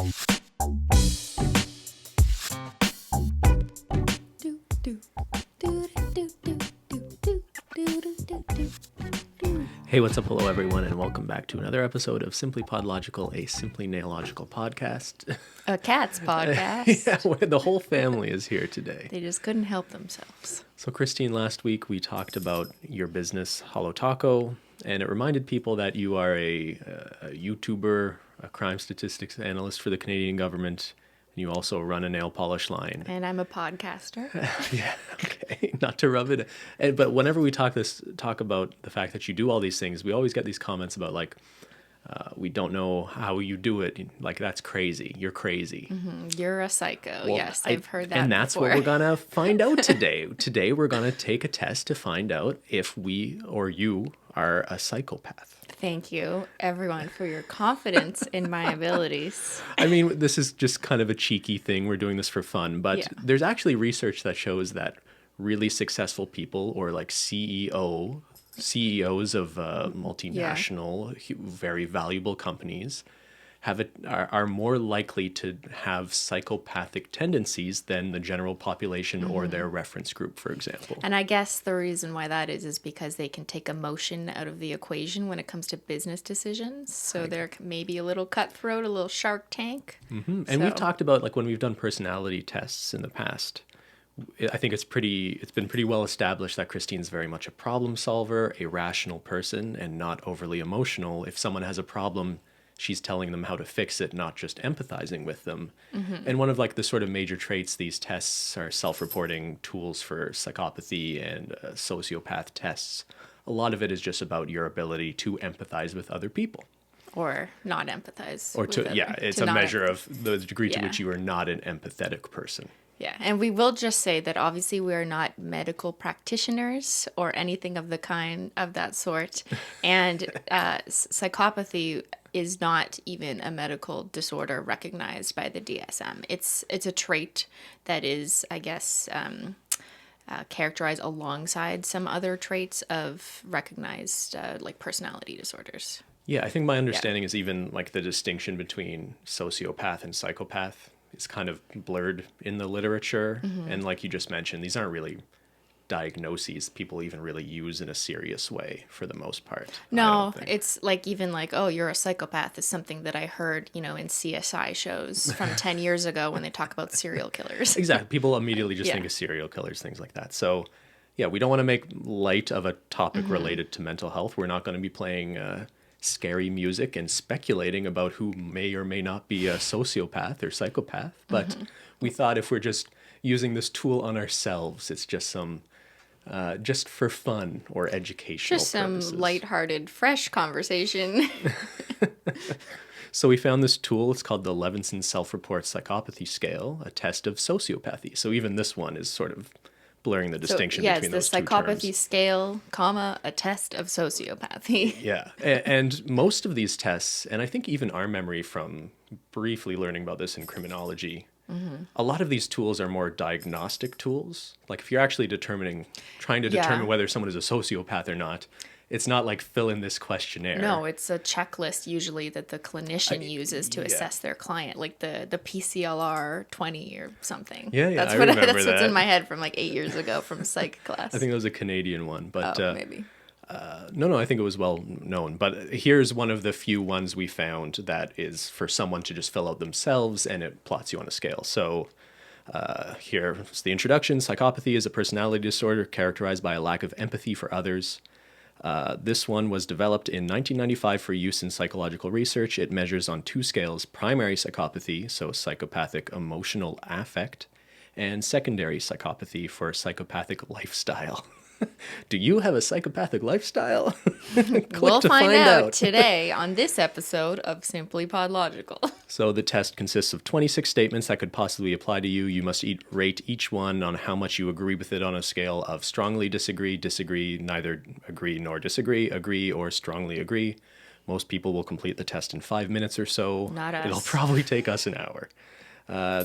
Hey, what's up? Hello, everyone, and welcome back to another episode of SimplyPodLogical, a Simply Nailogical podcast. A cat's podcast. Yeah, the whole family is here today. They just couldn't help themselves. So, Cristine, last week we talked about your business, Holo, and it reminded people that you are a YouTuber, a crime statistics analyst for the Canadian government. You also run a nail polish line. And I'm a podcaster. Yeah, okay. Not to rub it in. But whenever we talk about the fact that you do all these things, we always get these comments about we don't know how you do it. Like, that's crazy. You're crazy. Mm-hmm. You're a psycho. Well, yes, I've heard that And that's before. what we're going to find out today. Today we're going to take a test to find out if we or you are a psychopath. Thank you, everyone, for your confidence in my abilities. I mean, this is just kind of a cheeky thing. We're doing this for fun. But there's actually research that shows that really successful people, or like CEOs of multinational, very valuable companies, are more likely to have psychopathic tendencies than the general population or their reference group, for example. And I guess the reason why that is because they can take emotion out of the equation when it comes to business decisions. So they're maybe a little cutthroat, a little Shark Tank. Mm-hmm. And we've talked about, like, when we've done personality tests in the past, I think it's been pretty well established that Cristine's very much a problem solver, a rational person, and not overly emotional. If someone has a problem, she's telling them how to fix it, not just empathizing with them. Mm-hmm. And one of the sort of major traits, these tests are self-reporting tools for psychopathy and sociopath tests. A lot of it is just about your ability to empathize with other people. Or not empathize. Or it's a measure of the degree to which you are not an empathetic person. Yeah, and we will just say that obviously we are not medical practitioners or anything of the kind of that sort. And psychopathy is not even a medical disorder recognized by the DSM. It's a trait that is, I guess, characterized alongside some other traits of recognized personality disorders. Yeah, I think my understanding is even the distinction between sociopath and psychopath is kind of blurred in the literature. Mm-hmm. And like you just mentioned, these aren't really diagnoses people even really use in a serious way for the most part. No, it's you're a psychopath is something that I heard, in CSI shows from 10 years ago when they talk about serial killers. Exactly. People immediately just think of serial killers, things like that. So, yeah, we don't want to make light of a topic related to mental health. We're not going to be playing scary music and speculating about who may or may not be a sociopath or psychopath. But we thought if we're just using this tool on ourselves, it's just just for fun or educational purposes. Just some lighthearted, fresh conversation. So we found this tool. It's called the Levinson Self-Report Psychopathy Scale, a test of sociopathy. So even this one is sort of blurring the distinction between those two terms. Yes, the psychopathy scale, a test of sociopathy. Yeah, and most of these tests, and I think even our memory from briefly learning about this in criminology, a lot of these tools are more diagnostic tools. Like if you're actually trying to determine whether someone is a sociopath or not, it's not like fill in this questionnaire. No, it's a checklist usually that the clinician uses to assess their client, like the PCLR 20 or something. Yeah, that's I remember that's what's in my head from 8 years ago from psych class. I think it was a Canadian one, but maybe. No, I think it was well known. But here's one of the few ones we found that is for someone to just fill out themselves, and it plots you on a scale. So here's the introduction. Psychopathy is a personality disorder characterized by a lack of empathy for others. This one was developed in 1995 for use in psychological research. It measures on 2 scales: primary psychopathy, so psychopathic emotional affect, and secondary psychopathy for psychopathic lifestyle. Do you have a psychopathic lifestyle? We'll find out today on this episode of SimplyPodLogical. So the test consists of 26 statements that could possibly apply to you. You must rate each one on how much you agree with it on a scale of strongly disagree, disagree, neither agree nor disagree, agree, or strongly agree. Most people will complete the test in 5 minutes or so. Not us. It'll probably take us an hour.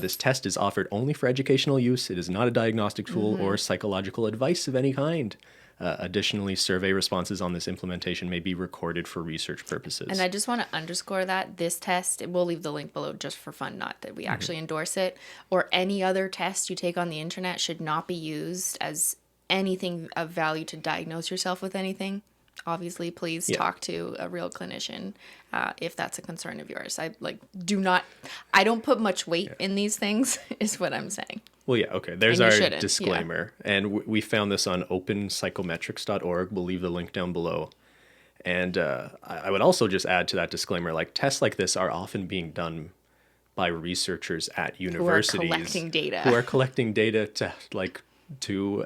This test is offered only for educational use. It is not a diagnostic tool or psychological advice of any kind. Additionally, survey responses on this implementation may be recorded for research purposes. And I just want to underscore that this test, we'll leave the link below just for fun, not that we actually endorse it, or any other test you take on the internet should not be used as anything of value to diagnose yourself with anything. Obviously, please talk to a real clinician if that's a concern of yours. I don't put much weight in these things, is what I'm saying. Well, yeah, okay. There's our disclaimer. Yeah. And we found this on openpsychometrics.org. We'll leave the link down below. And I would also just add to that disclaimer, like, tests like this are often being done by researchers at universities who are collecting data to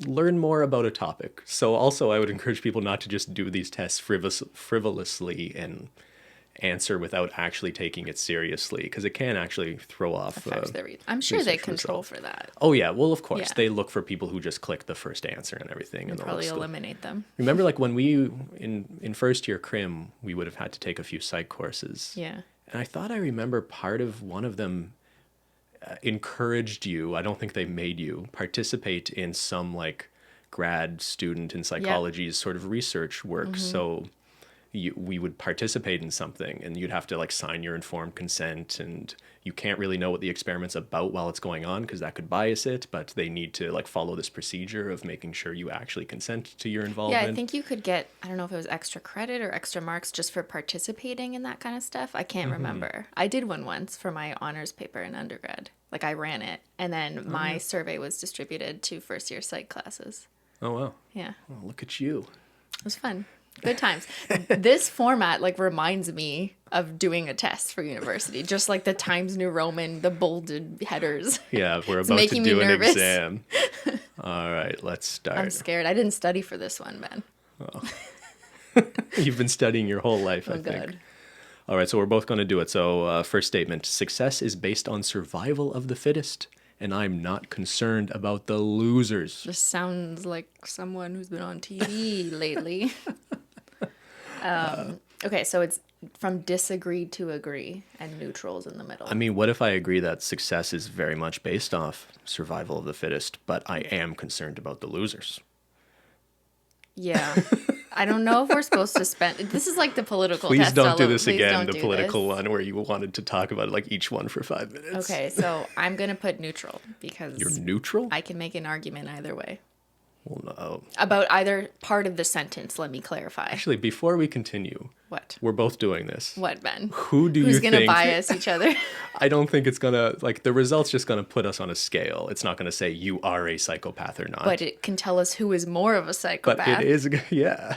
learn more about a topic. So also I would encourage people not to just do these tests frivolously and answer without actually taking it seriously, because it can actually throw off I'm sure they control for that. Oh yeah, well of course they look for people who just click the first answer and everything, and probably eliminate them. Remember, like, when we in first year crim, we would have had to take a few psych courses, and I thought I remember part of one of them encouraged you, I don't think they made you participate in some like grad student in psychology's sort of research work. So we would participate in something, and you'd have to like sign your informed consent, and you can't really know what the experiment's about while it's going on because that could bias it, but they need to like follow this procedure of making sure you actually consent to your involvement. Yeah, I think you could get, I don't know if it was extra credit or extra marks just for participating in that kind of stuff. I can't remember. I did one once for my honors paper in undergrad. Like, I ran it, and then my survey was distributed to first year psych classes. Oh, wow. Yeah. Well, look at you. It was fun. Good times. This format like reminds me of doing a test for university, just like the Times New Roman, the bolded headers. Yeah, we're about to do an exam. All right, let's start. I'm scared. I didn't study for this one, Ben. Oh. You've been studying your whole life, I think. Good. All right, so we're both going to do it. So first statement: success is based on survival of the fittest, and I'm not concerned about the losers. This sounds like someone who's been on TV lately. Okay, so it's from disagree to agree, and neutral's in the middle. I mean, what if I agree that success is very much based off survival of the fittest, but I am concerned about the losers? Yeah. I don't know if we're supposed to spend... This is like the political Please test. don't do this again, the political one where you wanted to talk about like each one for 5 minutes. Okay, so I'm going to put neutral because... You're neutral? I can make an argument either way. Well, no. About either part of the sentence, let me clarify. Actually, before we continue... What? We're both doing this. What, Ben? Who's going to bias each other? I don't think it's going to... Like, the result's just going to put us on a scale. It's not going to say you are a psychopath or not. But it can tell us who is more of a psychopath. But it is... Yeah.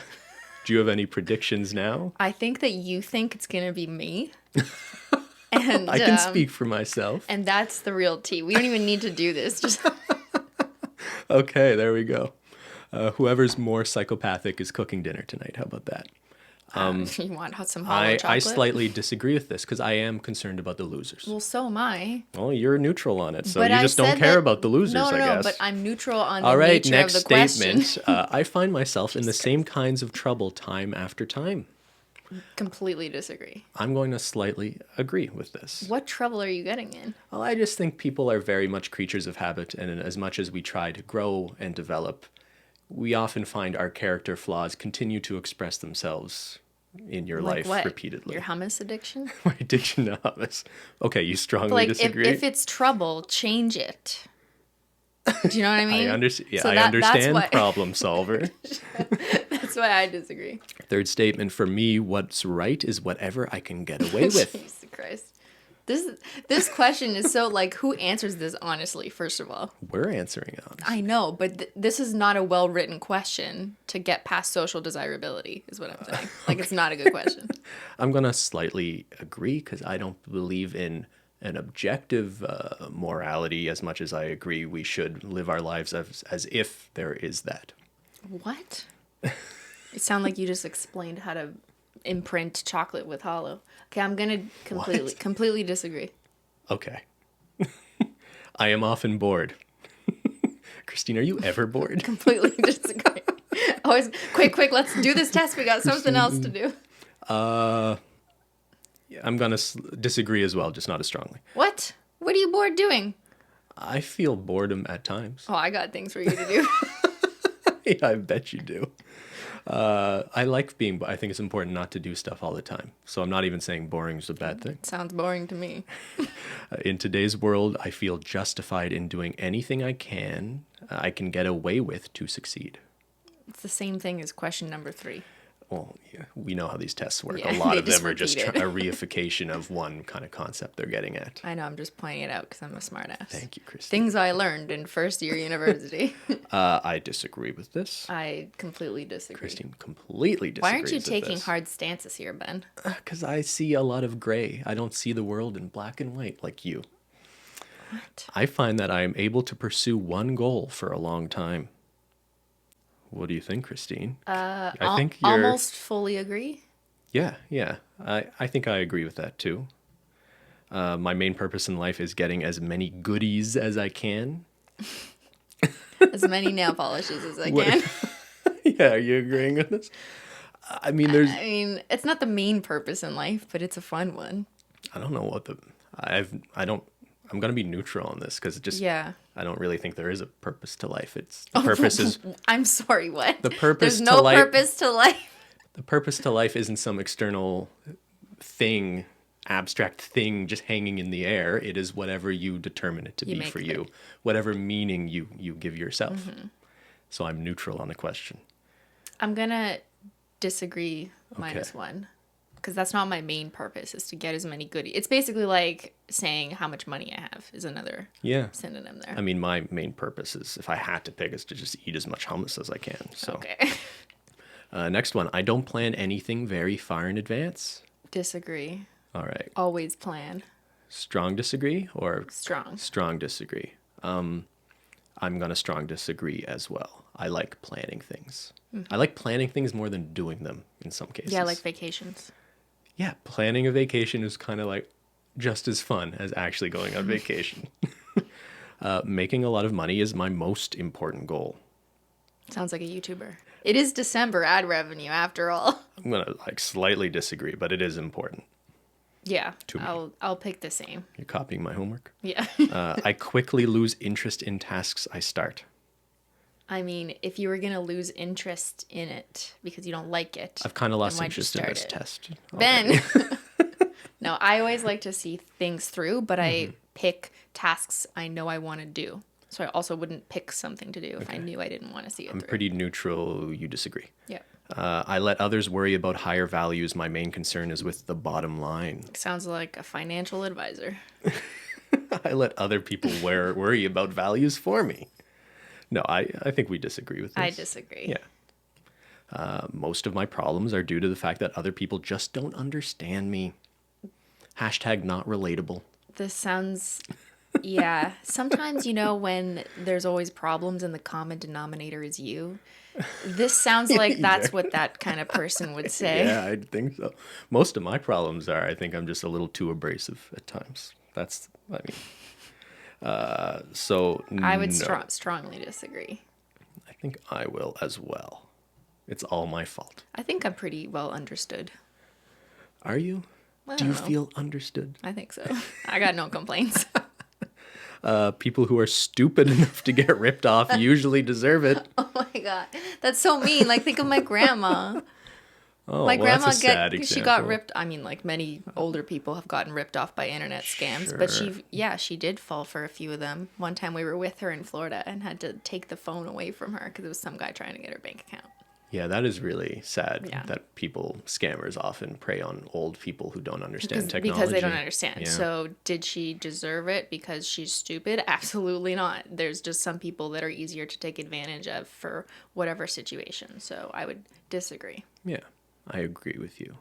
Do you have any predictions now? I think that you think it's going to be me. And I can speak for myself. And that's the real tea. We don't even need to do this. Just Okay, there we go. Whoever's more psychopathic is cooking dinner tonight. How about that? You want some holo chocolate? I slightly disagree with this because I am concerned about the losers. Well, so am I. Well, you're neutral on it, so but you just don't care about the losers, I guess. No, but I'm neutral on the nature of the question. All right, next statement. I find myself in the same kinds of trouble time after time. Completely disagree. I'm going to slightly agree with this. What trouble are you getting in? Well, I just think people are very much creatures of habit, and as much as we try to grow and develop, we often find our character flaws continue to express themselves in your life repeatedly. Your hummus addiction? My addiction to hummus. Okay, you strongly disagree? If it's trouble, change it. Do you know what I mean? I understand problem solver. That's why I disagree. Third statement: for me, what's right is whatever I can get away with. Jesus Christ. This question is so like, who answers this honestly, first of all? We're answering it honestly. I know, but this is not a well-written question to get past social desirability, is what I'm saying. Like, It's not a good question. I'm going to slightly agree because I don't believe in an objective morality as much as I agree we should live our lives as if there is that. What? It sounded like you just explained how to imprint chocolate with holo. Okay, I'm gonna completely disagree. Okay. I am often bored. Christine, are you ever bored? Completely disagree. Always quick, let's do this test. We got something else to do. Yeah, I'm gonna disagree as well, just not as strongly. What? What are you bored doing? I feel boredom at times. Oh, I got things for you to do. I bet you do. I think it's important not to do stuff all the time. So I'm not even saying boring is a bad thing. Sounds boring to me. In today's world, I feel justified in doing anything I can get away with to succeed. It's the same thing as question number 3. Well, yeah, we know how these tests work. Yeah, A lot they of them just are just repeat a it. reification of one kind of concept they're getting at. I know, I'm just pointing it out because I'm a smartass. Thank you, Cristine. Things I learned in first year university. I disagree with this. I completely disagree. Christine completely disagrees. Why aren't you taking hard stances here, Ben? Because I see a lot of gray. I don't see the world in black and white like you. What? I find that I am able to pursue one goal for a long time. What do you think, Christine? I think you're almost fully agree. Yeah. I think I agree with that too. My main purpose in life is getting as many goodies as I can. As many nail polishes as I can. Yeah, are you agreeing with this? I mean, it's not the main purpose in life, but it's a fun one. I don't know what I'm going to be neutral on this because I don't really think there is a purpose to life. The purpose is... I'm sorry, what? The purpose There's to no life, purpose to life. The purpose to life isn't some external thing, abstract thing just hanging in the air. It is whatever you determine it to be for you, whatever meaning you give yourself. Mm-hmm. So I'm neutral on the question. I'm going to disagree -1. Because that's not my main purpose, is to get as many goodies. It's basically like saying how much money I have is another synonym there. I mean, my main purpose is, if I had to pick, is to just eat as much hummus as I can. So. Okay. Next one. I don't plan anything very far in advance. Disagree. All right. Always plan. Strong disagree or? Strong. Strong disagree. I'm going to strong disagree as well. I like planning things. Mm-hmm. I like planning things more than doing them in some cases. Yeah, like vacations. Yeah, planning a vacation is kind of like just as fun as actually going on vacation. Making a lot of money is my most important goal. Sounds like a YouTuber. It is December ad revenue, after all. I'm going to slightly disagree, but it is important. Yeah, I'll pick the same. You're copying my homework? Yeah. I quickly lose interest in tasks I start. I mean, if you were going to lose interest in it because you don't like it. I've kind of lost interest in this test. Ben. No, I always like to see things through, but I pick tasks I know I want to do. So I also wouldn't pick something to do if I knew I didn't want to see it I'm through. pretty neutral. You disagree. Yeah. I let others worry about higher values. My main concern is with the bottom line. Sounds like a financial advisor. I let other people worry about values for me. No, I think we disagree with this. I disagree. Yeah. Most of my problems are due to the fact that other people just don't understand me. Hashtag not relatable. This sounds... Yeah. Sometimes, when there's always problems and the common denominator is you, this sounds like that's what that kind of person would say. Yeah, I think so. Most of my problems are, I think I'm just a little too abrasive at times. I would strongly disagree. I think I will as well. It's all my fault. I think I'm pretty well understood. Are you? Do you feel understood? I think so. I got no complaints. People who are stupid enough to get ripped off usually deserve it. Oh my God. That's so mean. Like, think of my grandma. Oh, my grandma that's a sad example. She got ripped. I mean, like many older people have gotten ripped off by internet scams, but she did fall for a few of them. One time we were with her in Florida and had to take the phone away from her because it was some guy trying to get her bank account. Yeah, that is really sad that scammers often prey on old people who don't understand technology. Because they don't understand. Yeah. So did she deserve it because she's stupid? Absolutely not. There's just some people that are easier to take advantage of for whatever situation. So I would disagree. Yeah, I agree with you.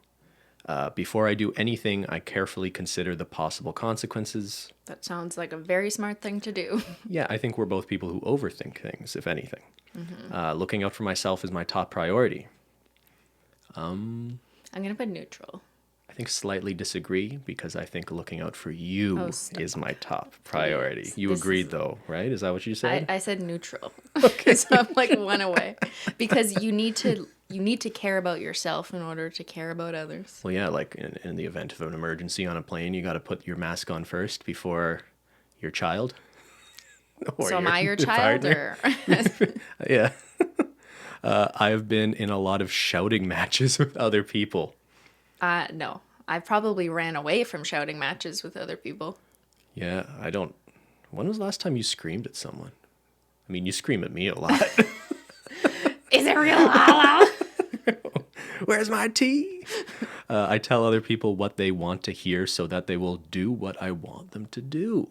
Before I do anything, I carefully consider the possible consequences. That sounds like a very smart thing to do. Yeah, I think we're both people who overthink things, if anything. Mm-hmm. Looking out for myself is my top priority. I'm going to put neutral. I think slightly disagree because I think looking out for you is my top priority. Please. You agreed though, right? Is that what you said? I said neutral. Okay. So I'm like one away because you need to care about yourself in order to care about others. Well, yeah, like in the event of an emergency on a plane, you got to put your mask on first before your child. So am I your child? Or... Yeah. I have been in a lot of shouting matches with other people. No. I probably ran away from shouting matches with other people. Yeah, I don't. When was the last time you screamed at someone? I mean, you scream at me a lot. Is it real hollow? Where's my tea? I tell other people what they want to hear so that they will do what I want them to do.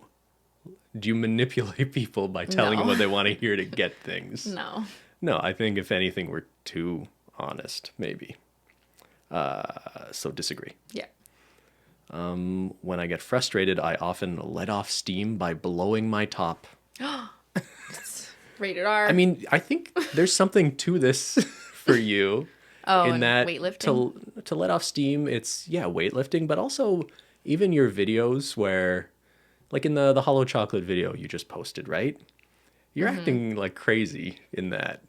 Do you manipulate people by telling them what they want to hear to get things? No. No, I think if anything, we're too honest, maybe. So disagree. Yeah. When I get frustrated, I often let off steam by blowing my top. Rated R. I mean, I think there's something to this for you. in that weightlifting? to let off steam, it's weightlifting, but also even your videos where, like in the hollow chocolate video you just posted, right? You're acting like crazy in that.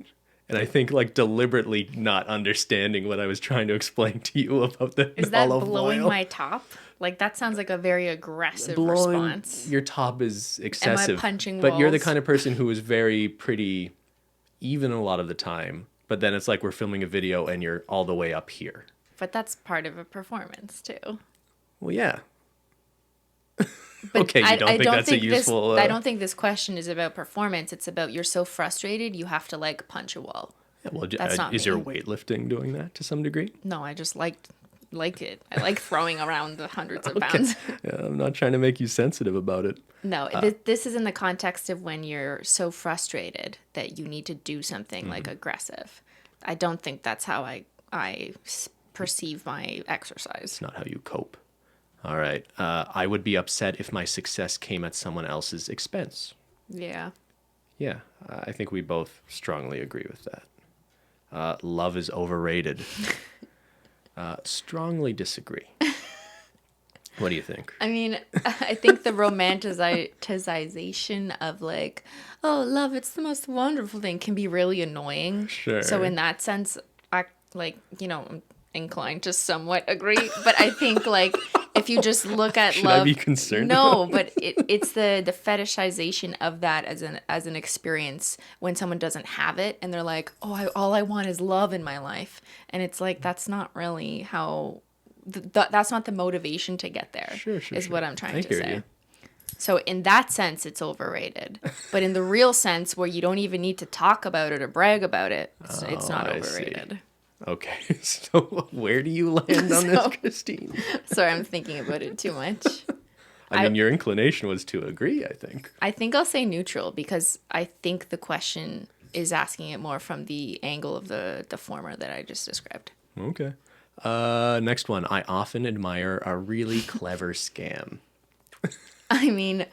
And I think like deliberately not understanding what I was trying to explain to you about the Is that olive blowing oil. my top? Like that sounds like a very aggressive Blowing response. your top is excessive. punching but you're the walls? kind of person who is very pretty even a lot of the time. But then it's like we're filming a video and you're all the way up here. But that's part of a performance too. Well, yeah. But Okay, you don't think that's a useful... I don't think this question is about performance. It's about you're so frustrated you have to like punch a wall. Yeah, well, That's not is me. your weightlifting doing that to some degree? No, I just like it. I like throwing around the hundreds of pounds. Yeah, I'm not trying to make you sensitive about it. No, this is in the context of when you're so frustrated that you need to do something like aggressive. I don't think that's how I perceive my exercise. It's not how you cope. All right. I would be upset if my success came at someone else's expense. Yeah. Yeah, I think we both strongly agree with that. Love is overrated. Strongly disagree. What do you think? I mean, I think the romanticization of like, oh, love, it's the most wonderful thing can be really annoying. Sure. So in that sense, I'm inclined to somewhat agree. But I think like if you just look at Should love, I be concerned? no, but it's the fetishization of that as an experience when someone doesn't have it and they're like, oh, all I want is love in my life, and it's like that's not really how. That's not the motivation to get there. Sure. Is what I'm trying to say. You. So in that sense, it's overrated. But in the real sense, where you don't even need to talk about it or brag about it, it's not overrated. Okay, so where do you land on this, Cristine? Sorry, I'm thinking about it too much. I mean, your inclination was to agree, I think. I think I'll say neutral because I think the question is asking it more from the angle of the former that I just described. Okay. Next one. I often admire a really clever scam. I mean,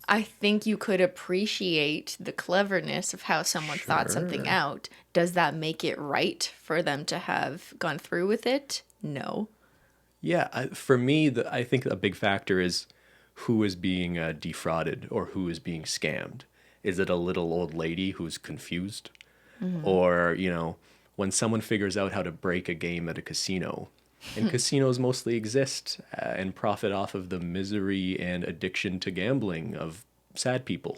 I think you could appreciate the cleverness of how someone thought something out. Does that make it right for them to have gone through with it? No. Yeah, for me, I think a big factor is who is being defrauded or who is being scammed. Is it a little old lady who's confused? Mm-hmm. Or, when someone figures out how to break a game at a casino, and casinos mostly exist and profit off of the misery and addiction to gambling of sad people.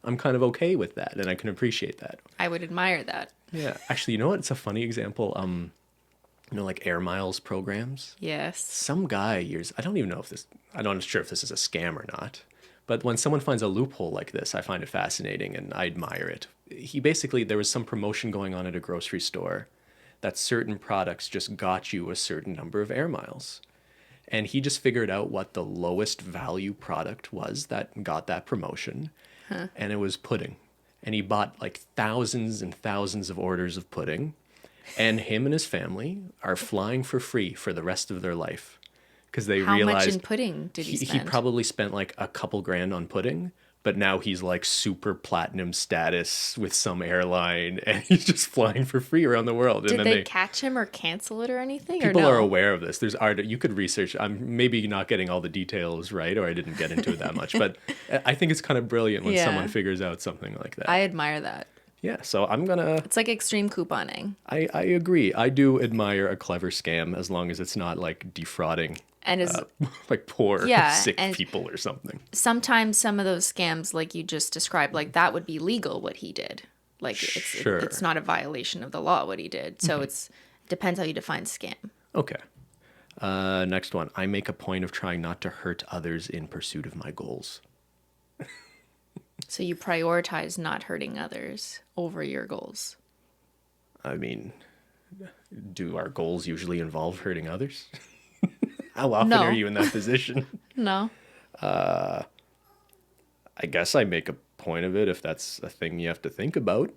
I'm kind of okay with that, and I can appreciate that. I would admire that. Yeah. Actually, you know what? It's a funny example. Like air miles programs. Yes. Some guy I'm not sure if this is a scam or not. But when someone finds a loophole like this, I find it fascinating and I admire it. There was some promotion going on at a grocery store that certain products just got you a certain number of air miles. And he just figured out what the lowest value product was that got that promotion. And it was pudding. And he bought like thousands and thousands of orders of pudding. And him and his family are flying for free for the rest of their life. Because they realized... How much in pudding did he spend? He probably spent like a couple grand on pudding. But now he's like super platinum status with some airline, and he's just flying for free around the world. Did and they catch him or cancel it or anything? People or no? are aware of this. There's art. You could research. I'm maybe not getting all the details right, or I didn't get into it that much. But I think it's kind of brilliant when someone figures out something like that. I admire that. Yeah, so I'm gonna... It's like extreme couponing. I agree. I do admire a clever scam as long as it's not like defrauding... And is like poor, sick people or something. Sometimes some of those scams, like you just described, like that would be legal what he did. Like Sure. it's not a violation of the law what he did. So it depends how you define scam. Okay. Next one. I make a point of trying not to hurt others in pursuit of my goals. So you prioritize not hurting others over your goals. I mean, do our goals usually involve hurting others? How often No. are you in that position? No. I guess I make a point of it if that's a thing you have to think about.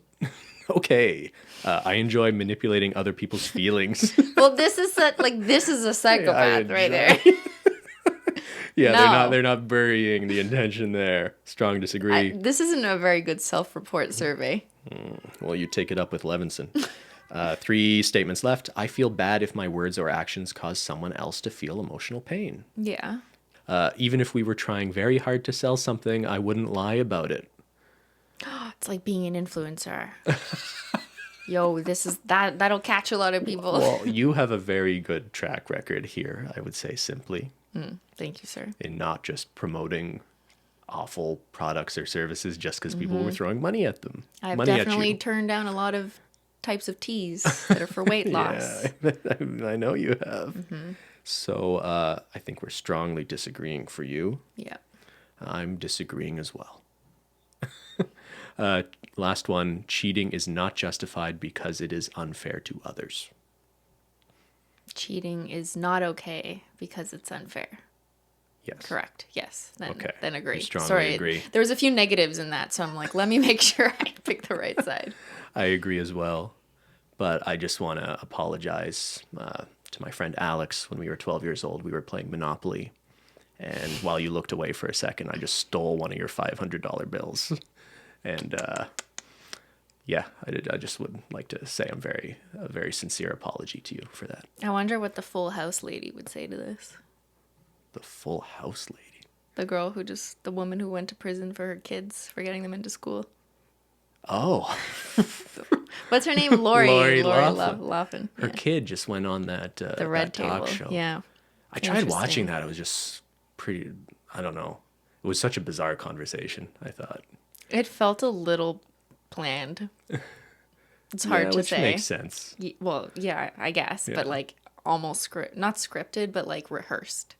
Okay. I enjoy manipulating other people's feelings. Well, this is a psychopath right there. Yeah, No. they're not burying the intention there. Strong disagree. This isn't a very good self-report survey. Well, you take it up with Levinson. 3 statements left. I feel bad if my words or actions cause someone else to feel emotional pain. Yeah. Even if we were trying very hard to sell something, I wouldn't lie about it. It's like being an influencer. Yo, that'll catch a lot of people. Well, you have a very good track record here, I would say simply, Thank you, sir. in not just promoting awful products or services just because people were throwing money at them. I've money definitely at you. turned down a lot of types of teas that are for weight loss. Yeah, I know you have. So I think we're strongly disagreeing for you. Yeah. I'm disagreeing as well. Last one. Cheating is not justified because it is unfair to others. Cheating is not okay because it's unfair. Yes. Correct. Yes. Okay. Then agree. You strongly Sorry, agree. there was a few negatives in that, so I'm like, let me make sure I pick the right side. I agree as well. But I just want to apologize to my friend Alex. When we were 12 years old, we were playing Monopoly. And while you looked away for a second, I just stole one of your $500 bills. And yeah, I just would like to say a very sincere apology to you for that. I wonder what the Full House lady would say to this. The Full House lady. The woman who went to prison for her kids for getting them into school. Oh. What's her name? Lori Laughlin. Laughlin. Her Yeah. kid just went on that The Red that talk Table. show. Yeah. I tried watching Interesting. that. It was just pretty, I don't know. It was such a bizarre conversation, I thought. It felt a little planned. It's hard to which say. makes sense. Well, yeah, I guess, Yeah. but like almost not scripted, but like rehearsed.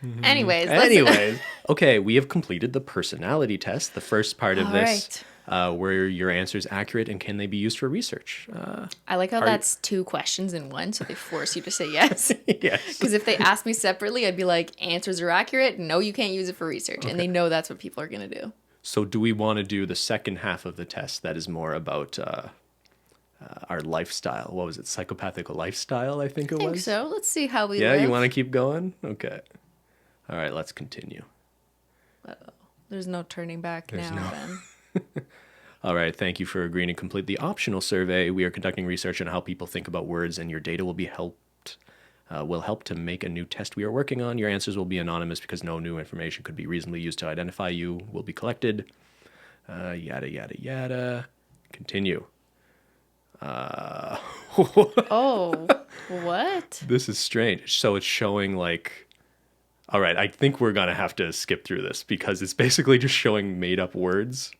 Mm-hmm. Anyways, Okay, we have completed the personality test, the first part of All this, were your answers accurate and can they be used for research? I like how Are- that's 2 questions in one, so they force you to say yes. Yes. Because if they asked me separately, I'd be like, answers are accurate. No, you can't use it for research. And they know that's what people are going to do. So do we want to do the second half of the test that is more about our lifestyle? What was it? Psychopathic lifestyle, I think it I think was? so. Let's see how we Yeah, live. you want to keep going? Okay. All right, let's continue. There's no turning back now, Ben. All right, thank you for agreeing to complete the optional survey. We are conducting research on how people think about words, and your data will help to make a new test we are working on. Your answers will be anonymous because no new information could be reasonably used to identify you. Will be collected. Yada, yada, yada. Continue. Oh, what? This is strange. So it's showing like... All right, I think we're going to have to skip through this because it's basically just showing made-up words.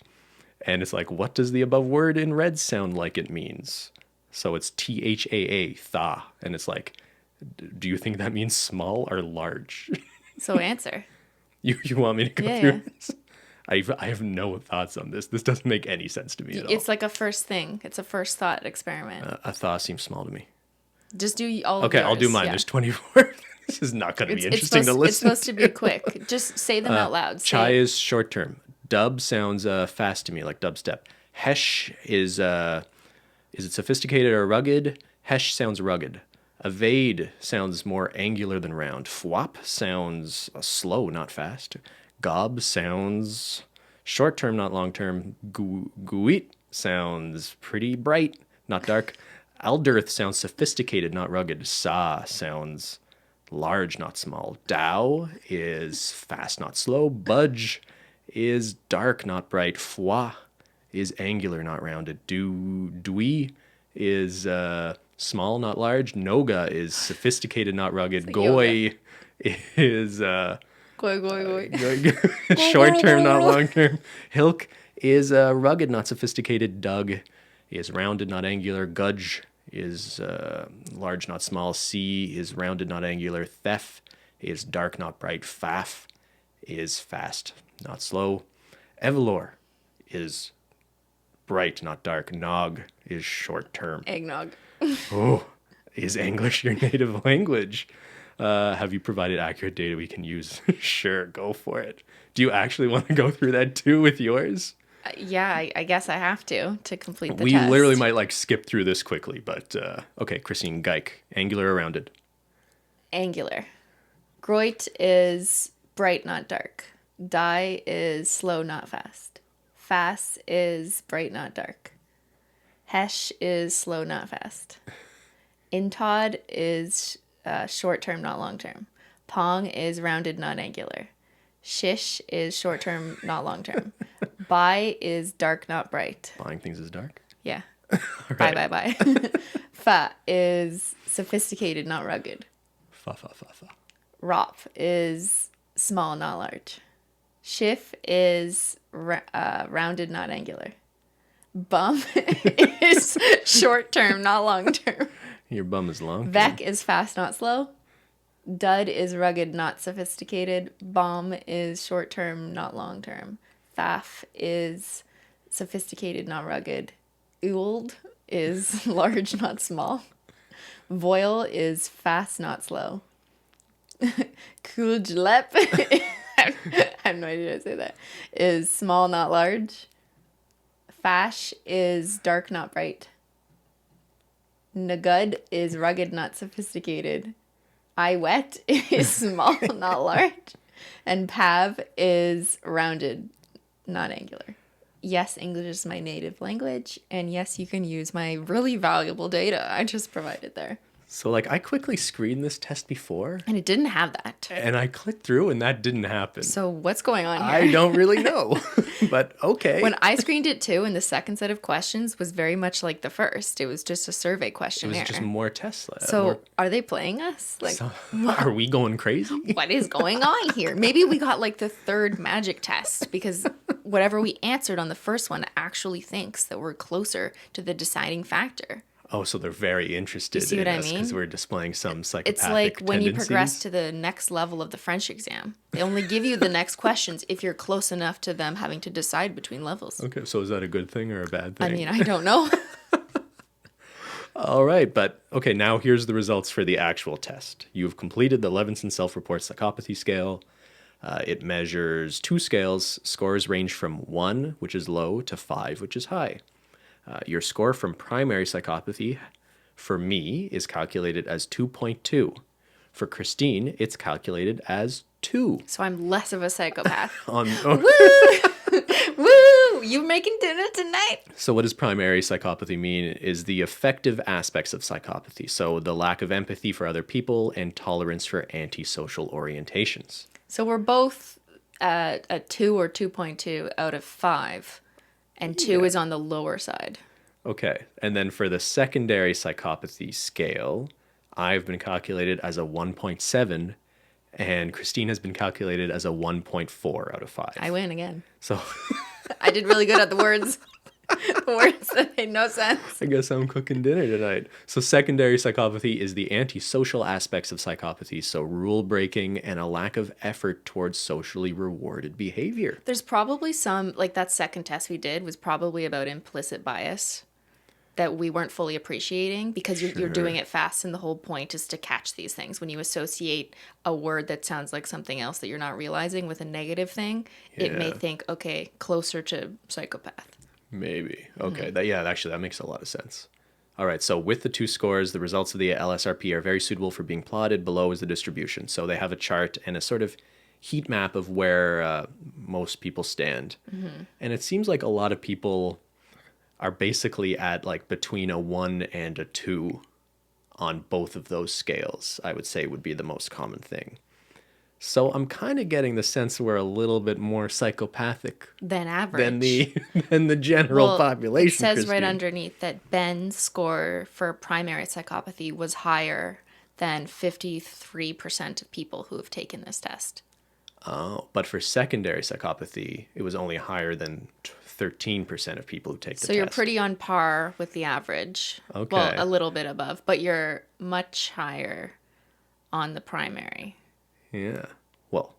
And it's like, what does the above word in red sound like it means? So it's T-H-A-A, tha. And it's like, do you think that means small or large? So answer. You want me to go Yeah, through yeah. this? I have no thoughts on this. This doesn't make any sense to me at all. It's like a first thing. It's a first thought experiment. A tha seems small to me. Just do all of Okay, I'll do yours, mine. yeah. There's 24. This is not going to be interesting to listen It's supposed to be quick. Just say them out loud. Say Chai it. is short term. Dub sounds fast to me, like dubstep. Hesh is it sophisticated or rugged? Hesh sounds rugged. Evade sounds more angular than round. Fwap sounds slow, not fast. Gob sounds short term, not long term. Guit sounds pretty bright, not dark. Aldirth sounds sophisticated, not rugged. Sa sounds large, not small. Dao is fast, not slow. Budge is dark, not bright. Fwa is angular, not rounded. Dui is small, not large. Noga is sophisticated, not rugged. like Goy is Goy. short term, not long term. Hilk is rugged, not sophisticated. Dug is rounded, not angular. Gudge is large, not small. C is rounded, not angular. Thef is dark, not bright. Faf is fast, not slow. Evelor is bright, not dark. Nog is short term. Eggnog. Oh, is English your native language? Have you provided accurate data we can use? Sure, go for it. Do you actually want to go through that too with yours? Yeah, I guess I have to complete the We test. literally might like skip through this quickly, but okay, Christine Geik, angular or rounded? Angular. Groit is bright, not dark. Die is slow, not fast. Fast is bright, not dark. Hesh is slow, not fast. Intod is short term, not long term. Pong is rounded, not angular. Shish is short term, not long term. Bai is dark, not bright. Buying things is dark? Yeah. Right. Bye. Fa is sophisticated, not rugged. Fa. Rop is small, not large. Shif is rounded, not angular. Bum is short term, not long term. Your bum is long. Vec is fast, not slow. Dud is rugged, not sophisticated. Bomb is short term, not long term. Thaf is sophisticated, not rugged. Uld is large, not small. Voil is fast, not slow. Kujlep, I have no idea how to say that, is small, not large. Fash is dark, not bright. Nagud is rugged, not sophisticated. Iwet is small, not large. And Pav is rounded, not angular. Yes, English is my native language. And yes, you can use my really valuable data I just provided there. So like I quickly screened this test before And it didn't have that. and I clicked through and that didn't happen. So what's going on here? I don't really know, but okay. When I screened it too, and the second set of questions was very much like the first. It was just a survey it questionnaire. was just more tests. So are they playing us? Like, Are we going crazy? what is going on here? Maybe we got like the third magic test because whatever we answered on the first one actually thinks that we're closer to the deciding factor. Oh, so they're very interested see in what I us because mean? we're displaying some psychopathic It's like when you tendencies. progress to the next level of the French exam. They only give you the next questions if you're close enough to them having to decide between levels. Okay, so is that a good thing or a bad thing? I mean, I don't know. All right, but okay, now here's the results for the actual test. You've completed the Levinson Self-Report Psychopathy Scale. It measures 2 scales. Scores range from 1, which is low, to 5, which is high. Your score from primary psychopathy, for me, is calculated as 2.2. For Christine, it's calculated as 2. So I'm less of a psychopath. On, Woo! You making dinner tonight? So what does primary psychopathy mean is the affective aspects of psychopathy. So the lack of empathy for other people and tolerance for antisocial orientations. So we're both at a 2 or 2.2 out of 5. And 2 is on the lower side. Okay. And then for the secondary psychopathy scale, I've been calculated as a 1.7 and Christine has been calculated as a 1.4 out of 5. I win again. So I did really good at the words. The words that made no sense. I guess I'm cooking dinner tonight. So secondary psychopathy is the antisocial aspects of psychopathy. So rule breaking and a lack of effort towards socially rewarded behavior. There's probably some, like that second test we did was probably about implicit bias that we weren't fully appreciating because you're doing it fast and the whole point is to catch these things. When you associate a word that sounds like something else that you're not realizing with a negative thing, it may think, okay, closer to psychopath. Maybe. Okay. That makes a lot of sense. All right. So with the 2 scores, the results of the LSRP are very suitable for being plotted. Below is the distribution. So they have a chart and a sort of heat map of where most people stand. Mm-hmm. And it seems like a lot of people are basically at like between a 1 and a 2 on both of those scales, I would say would be the most common thing. So I'm kind of getting the sense we're a little bit more psychopathic than average. than the general population. It says Christine. right underneath that Ben's score for primary psychopathy was higher than 53% of people who have taken this test. Oh, but for secondary psychopathy, it was only higher than 13% of people who take the test. So you're pretty on par with the average. Okay. Well, a little bit above, but you're much higher on the primary. Yeah. Well,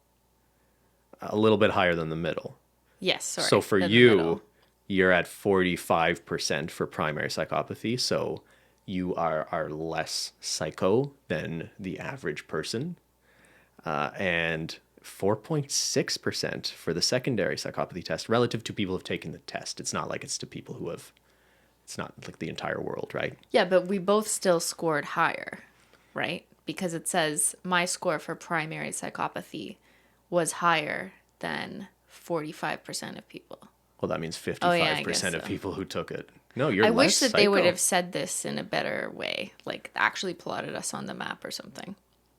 a little bit higher than the middle. Yes, sorry. So for you, you're at 45% for primary psychopathy. So you are less psycho than the average person. And 4.6% for the secondary psychopathy test relative to people who have taken the test. It's not like it's to people who have, it's not like the entire world, right? Yeah, but we both still scored higher, right? Because it says my score for primary psychopathy was higher than 45% of people. Well, that means 55% of people who took it. No, you're I less wish that psycho. they would have said this in a better way, like actually plotted us on the map or something.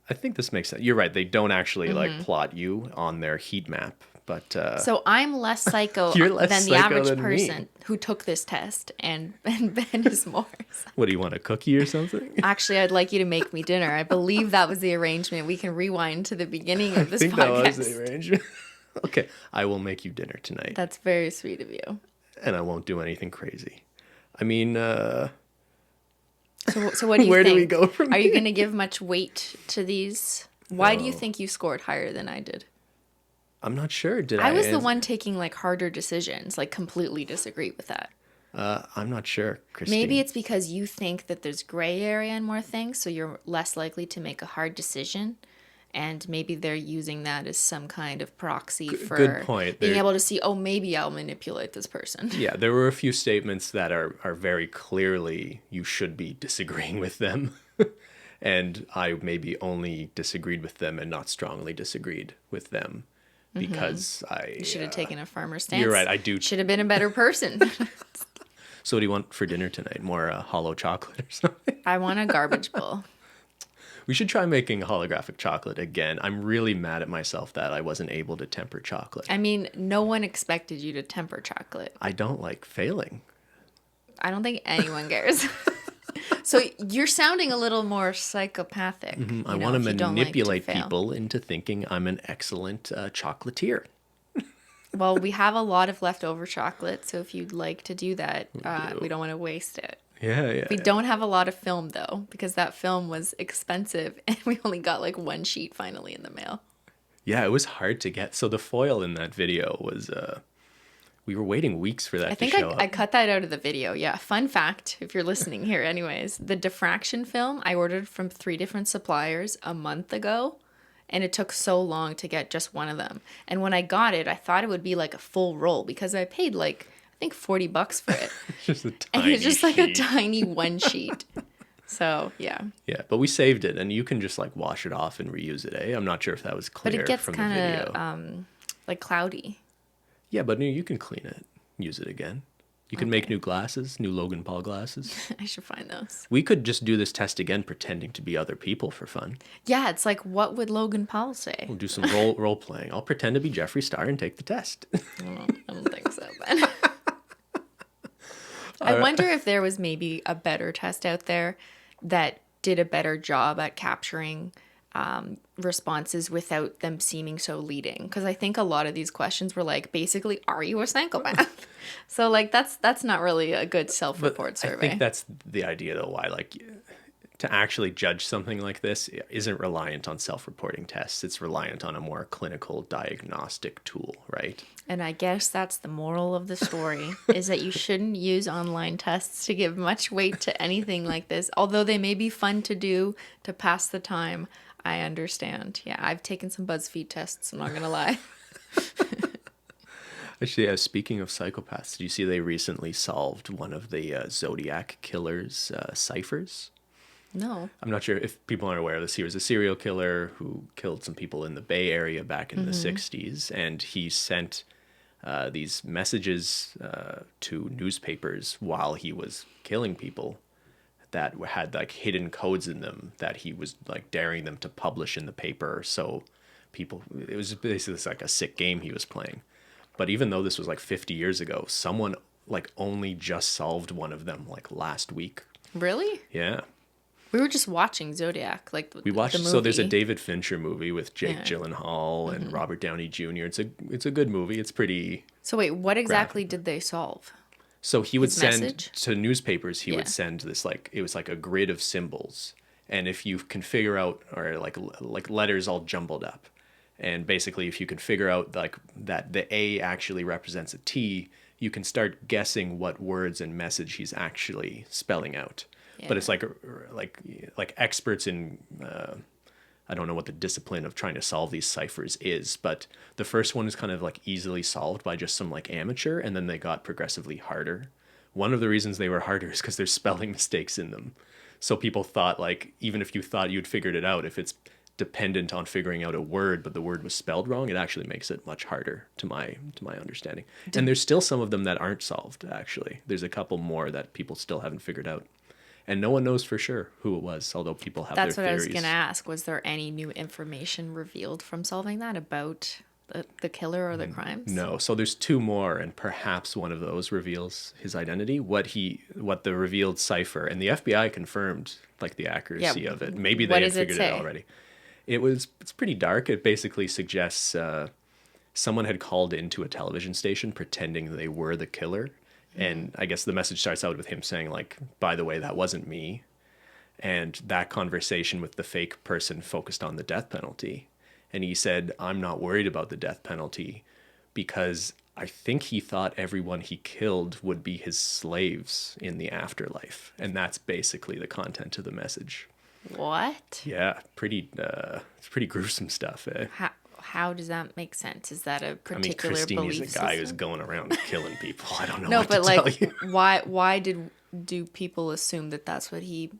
I think this makes sense. You're right. They don't actually like plot you on their heat map, but so I'm less psycho You're less than the psycho average than me. person who took this test, and Ben is more. what do you want, a cookie or something? Actually, I'd like you to make me dinner. I believe that was the arrangement. We can rewind to the beginning of this I think podcast. that was the arrangement. Okay, I will make you dinner tonight, That's very sweet of you. and I won't do anything crazy. I mean, So what do you where think? do we go from Are you here? going to give much weight to these? Why do you No. think you scored higher than I did? I'm not sure. Did I? I was the one taking like harder decisions, like completely disagree with that. I'm not sure, Christine. Maybe it's because you think that there's gray area and more things, so you're less likely to make a hard decision. And maybe they're using that as some kind of proxy for good point. being They're- able to see, oh, maybe I'll manipulate this person. Yeah, there were a few statements that are very clearly you should be disagreeing with them. And I maybe only disagreed with them and not strongly disagreed with them because I... You should have taken a firmer stance. You're right, I do. Should have been a better person. So what do you want for dinner tonight? More hollow chocolate or something? I want a garbage bowl. We should try making holographic chocolate again. I'm really mad at myself that I wasn't able to temper chocolate. I mean, no one expected you to temper chocolate. I don't like failing. I don't think anyone cares. So you're sounding a little more psychopathic. I want to manipulate people into thinking I'm an excellent chocolatier. Well, we have a lot of leftover chocolate, so if you'd like to do that, we don't want to waste it. Yeah. We don't have a lot of film, though, because that film was expensive, and we only got like one sheet finally in the mail. Yeah, it was hard to get. So the foil in that video was, we were waiting weeks for that I think to show I up. cut that out of the video. Yeah, fun fact, if you're listening here anyways, the diffraction film I ordered from 3 different suppliers a month ago, and it took so long to get just one of them. And when I got it, I thought it would be like a full roll because I paid like, I think $40 for it. Just a And tiny it's just like a sheet. tiny one sheet. So, yeah. Yeah, but we saved it, and you can just like wash it off and reuse it, eh? I'm not sure if that was But clear it gets from the kind video. of like cloudy. Yeah, but no, you can clean it, use it again. You can make new glasses, new Logan Paul glasses. I should find those. We could just do this test again, pretending to be other people for fun. Yeah, it's like, what would Logan Paul say? We'll do some role playing. I'll pretend to be Jeffree Star and take the test. I don't think so, Ben. I wonder if there was maybe a better test out there that did a better job at capturing responses without them seeming so leading. Because I think a lot of these questions were like, basically, are you a psychopath? So like that's not really a good self-report survey. I think that's the idea, though, why like to actually judge something like this isn't reliant on self-reporting tests. It's reliant on a more clinical diagnostic tool, right? And I guess that's the moral of the story, is that you shouldn't use online tests to give much weight to anything like this. Although they may be fun to do to pass the time, I understand. Yeah, I've taken some BuzzFeed tests, I'm not going to lie. Actually, speaking of psychopaths, did you see they recently solved one of the Zodiac Killer's ciphers? No. I'm not sure if people aren't aware of this. He was a serial killer who killed some people in the Bay Area back in the 60s, and he sent these messages to newspapers while he was killing people that had like hidden codes in them that he was like daring them to publish in the paper. So people, it was basically like a sick game he was playing. But even though this was like 50 years ago, someone like only just solved one of them like last week. Really? Yeah. We were just watching Zodiac, like We watched. the movie. So there's a David Fincher movie with Jake Yeah. Gyllenhaal and Robert Downey Jr. It's a good movie. It's pretty. So wait, what exactly did they solve? So he would His send message? to newspapers. He Yeah. would send this it was like a grid of symbols, and if you can figure out or like letters all jumbled up, and basically if you can figure out like that the A actually represents a T, you can start guessing what words and message he's actually spelling out. Yeah. But it's like experts in I don't know what the discipline of trying to solve these ciphers is, but the first one is kind of like easily solved by just some like amateur, and then they got progressively harder. One of the reasons they were harder is because there's spelling mistakes in them. So people thought like even if you thought you'd figured it out, if it's dependent on figuring out a word, but the word was spelled wrong, it actually makes it much harder to my understanding. And there's still some of them that aren't solved, actually. There's a couple more that people still haven't figured out. And no one knows for sure who it was, although people have That's their what theories. I was going to ask. Was there any new information revealed from solving that about the killer or the crimes? No. So there's two more, and perhaps one of those reveals his identity, what the revealed cipher. And the FBI confirmed like the accuracy of it. Maybe they had figured it already. It's pretty dark. It basically suggests someone had called into a television station pretending they were the killer. And I guess the message starts out with him saying, like, by the way, that wasn't me. And that conversation with the fake person focused on the death penalty. And he said, I'm not worried about the death penalty because I think he thought everyone he killed would be his slaves in the afterlife. And that's basically the content of the message. What? Yeah, it's pretty gruesome stuff. Eh? How does that make sense? Is that a particular Christine belief is a guy system? who's going around killing people. I don't know No, what but to like, tell you. why do people assume that that's what he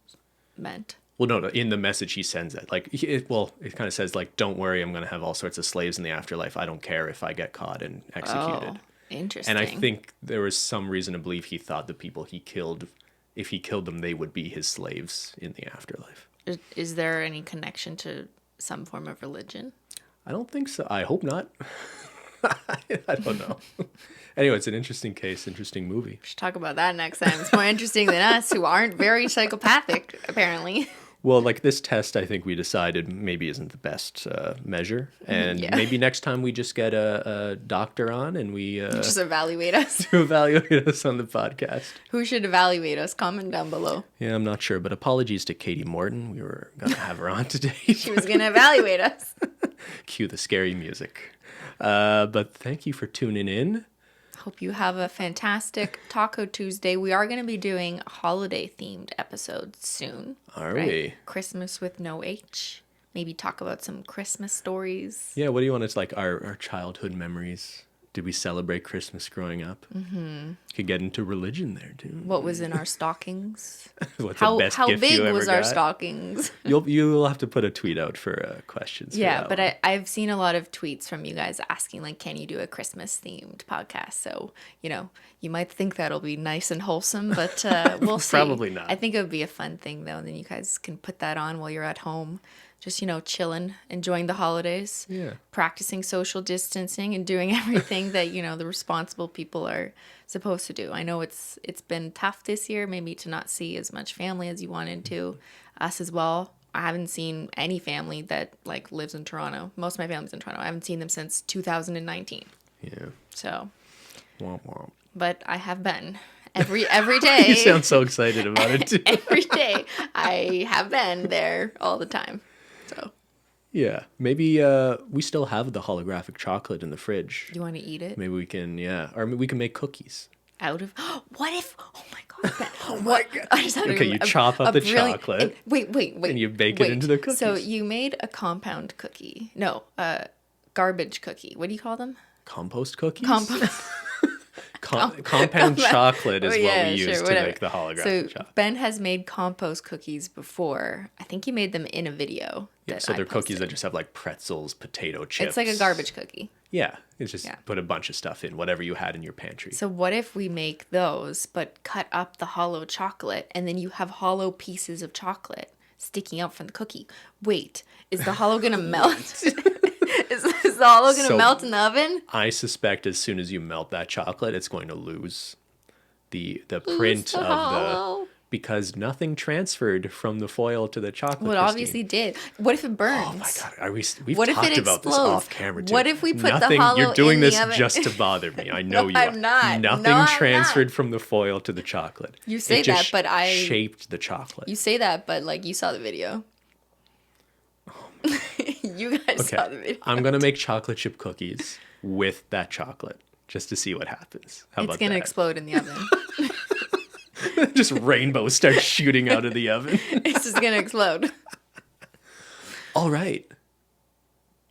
meant? Well, no, in the message he sends it. Like, it kind of says, like, don't worry, I'm going to have all sorts of slaves in the afterlife. I don't care if I get caught and executed. Oh, interesting. And I think there was some reason to believe he thought the people he killed, if he killed them, they would be his slaves in the afterlife. Is there any connection to some form of religion? I don't think so. I hope not. I don't know. Anyway, it's an interesting case, interesting movie. We should talk about that next time. It's more interesting than us, who aren't very psychopathic, apparently. Well, like this test, I think we decided maybe isn't the best measure. And maybe next time we just get a doctor on and we Just evaluate us. to evaluate us on the podcast. Who should evaluate us? Comment down below. Yeah, I'm not sure, but apologies to Katie Morton. We were going to have her on today. She was going to evaluate us. Cue the scary music. But thank you for tuning in. Hope you have a fantastic Taco Tuesday. We are going to be doing holiday-themed episodes soon. Are we? Christmas with no H. Maybe talk about some Christmas stories. Yeah, what do you want? It's like our childhood memories. Did we celebrate Christmas growing up? Mm-hmm. Could get into religion there, too. What was in our stockings? What's the best how gift big you ever was our got? stockings? You'll have to put a tweet out for questions. Yeah, for but that one. I've seen a lot of tweets from you guys asking, like, can you do a Christmas-themed podcast? So, you might think that'll be nice and wholesome, but we'll see. Probably not. I think it would be a fun thing, though, and then you guys can put that on while you're at home. Just, chilling, enjoying the holidays. Yeah. Practicing social distancing and doing everything that, the responsible people are supposed to do. I know it's been tough this year, maybe to not see as much family as you wanted to. Us as well. I haven't seen any family that, like, lives in Toronto. Most of my family's in Toronto. I haven't seen them since 2019. Yeah. So, Womp womp. but I have been. Every day. You sound so excited about it, too. Every day. I have been there all the time. So, Yeah. Maybe we still have the holographic chocolate in the fridge. you want to eat it? Maybe we can, Or maybe we can make cookies. Out of what if? Oh my god! Ben, Oh my God. I just had Okay, you chop up the chocolate. Wait. and you bake it into the cookies. So you made a compound cookie. No, garbage cookie. What do you call them? Compost cookies? Compost. Compound chocolate is what Yeah, we use sure, to whatever. make the holographic So chocolate. Ben has made compost cookies before. I think he made them in a video. Yeah, that so I they're cookies that posted. just have like pretzels, potato chips. It's like a garbage cookie. Yeah, it's just Yeah. put a bunch of stuff in, whatever you had in your pantry. So what if we make those, but cut up the hollow chocolate, and then you have hollow pieces of chocolate sticking out from the cookie? Wait, is the hollow gonna melt? is the hollow gonna So- melt in the oven? I suspect as soon as you melt that chocolate, it's going to lose the Lose print the of hollow. because nothing transferred from the foil to the chocolate. Well, it obviously did. What if it burns? Oh my God. We've What if talked it about this explodes? off camera too. What if we put Nothing, the hollow you're doing in this the oven? just to bother me. I know No, you are. I'm not. Nothing No, I'm transferred not. from the foil to the chocolate. You say it just that, but I shaped the chocolate. You say that, but like you saw the video. You guys saw the video. I'm gonna make chocolate chip cookies with that chocolate just to see what happens. How It's about gonna that? explode in the oven. Just rainbows start shooting out of the oven. It's just gonna explode. All right.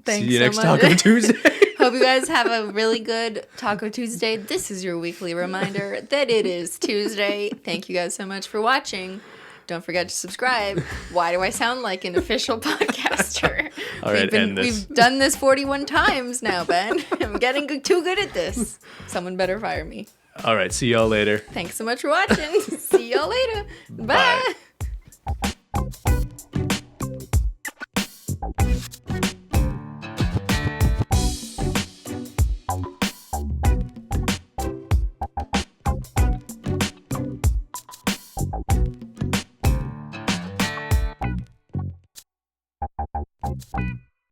Thanks See you so next much. Taco Tuesday. Hope you guys have a really good Taco Tuesday. This is your weekly reminder that it is Tuesday. Thank you guys so much for watching. Don't forget to subscribe. Why do I sound like an official podcaster? All right, end this. We've done this 41 times now, Ben. I'm getting too good at this. Someone better fire me. All right. See y'all later. Thanks so much for watching. See y'all later. Bye. Bye.